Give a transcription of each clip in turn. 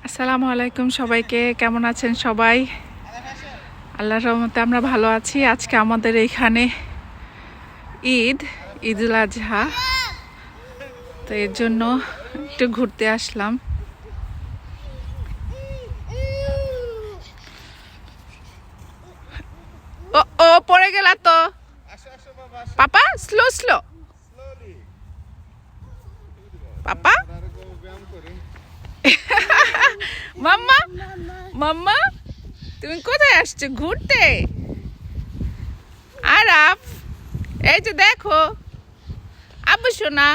আসসালামু আলাইকুম সবাইকে, কেমন আছেন সবাই? আল্লাহর রহমতে আমরা ভালো আছি। আজকে আমাদের এইখানে ঈদুল আজহা, তো এর জন্য একটু ঘুরতে আসলাম। ও ও পড়ে গেল তো পাপা, স্লো স্লো পাপা। মাম্মা মাম্মা, তুমি কোথায় আসছো ঘুরতে? আরাফ, এই যে দেখো আব্বু সোনা।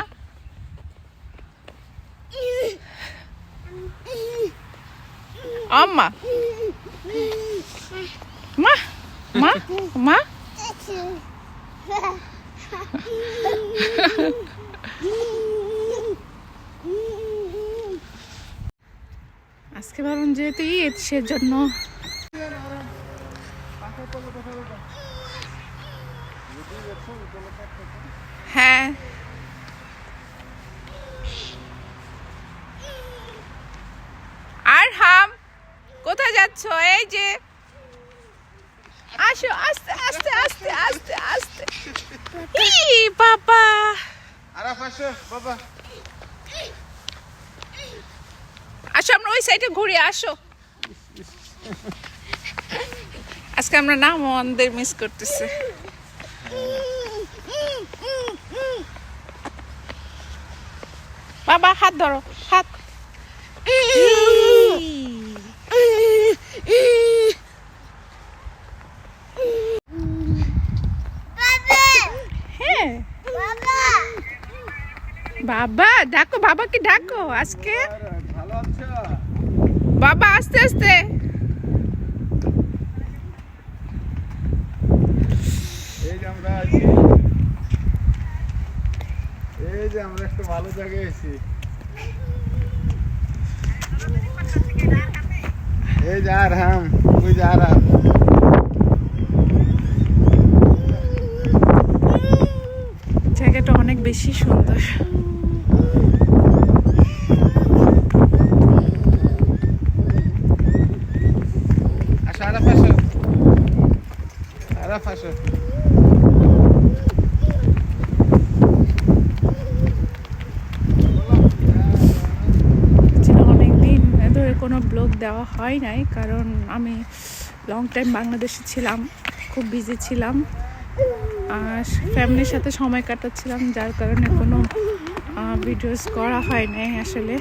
আম্মা মা মা মা, আজকে ভাবুন যেহেতু ঈদ সেজন্য হ্যাঁ। আর হাম কোথায় যাচ্ছ? এই যে আসো, আস্তে আস্তে আস্তে আস্তে আস্তে। ই বাবা, আরাফ আসো বাবা। আসো আমরা ওই সাইডে ঘুরে আসো। আজকে আমরা না মনদের মিস করতেছে। বাবা হাত ধরো, হাত। হ্যাঁ বাবা ডাকো, বাবাকে ডাকো আজকে। ভালো আছো? বাবা আস্তে আস্তে। এই যে আমরা আছি, এই যে আমরা একটা ভালো জায়গায় আছি। এই যে আরাম, ওই যে আরাম। জায়গাটা অনেক বেশি সুন্দর। আসো আরাফ আসো, আরাফ আসো। অনেকদিন ধরে কোনো ব্লগ দেওয়া হয় নাই, কারণ আমি লং টাইম বাংলাদেশে ছিলাম, খুব বিজি ছিলাম আর ফ্যামিলির সাথে সময় কাটাচ্ছিলাম, যার কারণে কোনো ভিডিওস করা হয় নাই আসলে,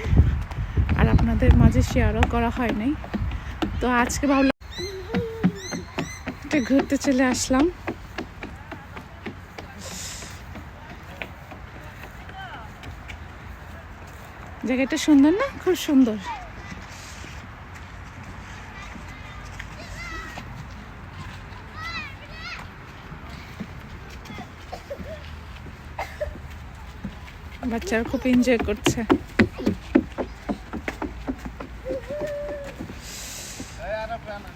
আর আপনাদের মাঝে শেয়ারও করা হয় নাই। তো আজকে ভাবলাম একটু ঘুরতে চলে আসলাম। জায়গাটা সুন্দর না? খুব সুন্দর। বাচ্চারা খুব এনজয় করছে। এই আরাফ রানা,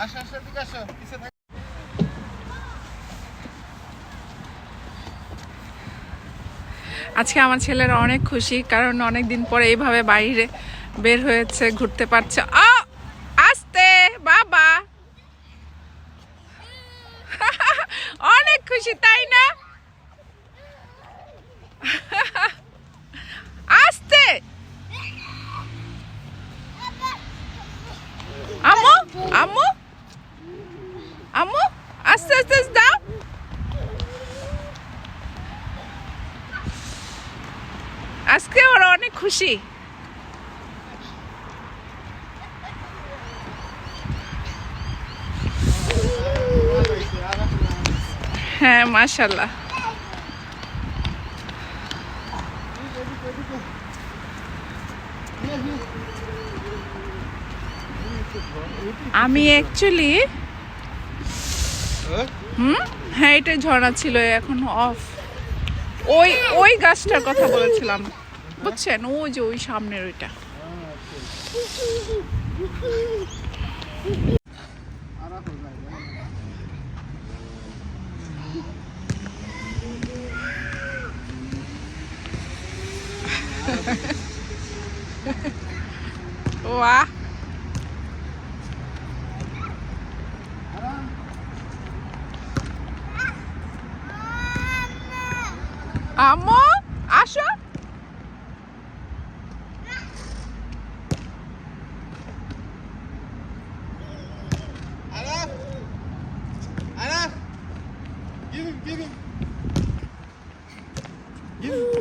আসো আসো, এদিকে আসো, পিছে থাকো। আজকে আমার ছেলেরা অনেক খুশি, কারণ অনেক দিন পরে এইভাবে বাইরে বের হয়েছে, ঘুরতে পারছে। আস্তে বাবা, অনেক খুশি তাই না? আস্তে আম্মু আম্মু আম্মু, আস্তে আস্তে দাও। আজকে ওরা অনেক খুশি। হ্যাঁ মাশাআল্লাহ। আমি অ্যাকচুয়ালি হ্যাঁ, এটা ঝর্ণা ছিল, এখন অফ। ওই ওই গাছটার কথা বলেছিলাম, বুঝছেন? ওই যে ওই সামনের ওইটা। ও বাহ, আরাম। আম্মু আসো। আরাম। আরাম। Give him, give him. Give him.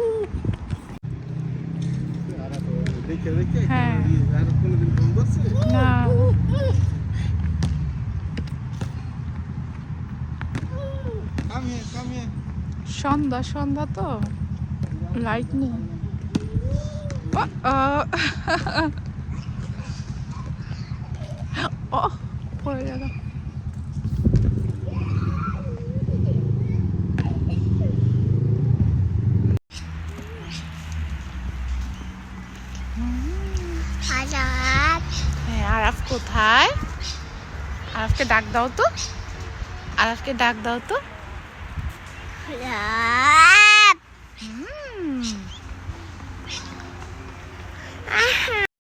দেখে দেখে হ্যাঁ। আর কোনোদিন ফোন করছে? না, Come here, come here. সন্ধ্যা সন্ধ্যা তো লাইট নেই। ও পড়ে গেল। হ্যাঁ, আরাফ কোথায়? আরাফকে ডাক দাও তো, আরাফকে ডাক দাও তো। হুম।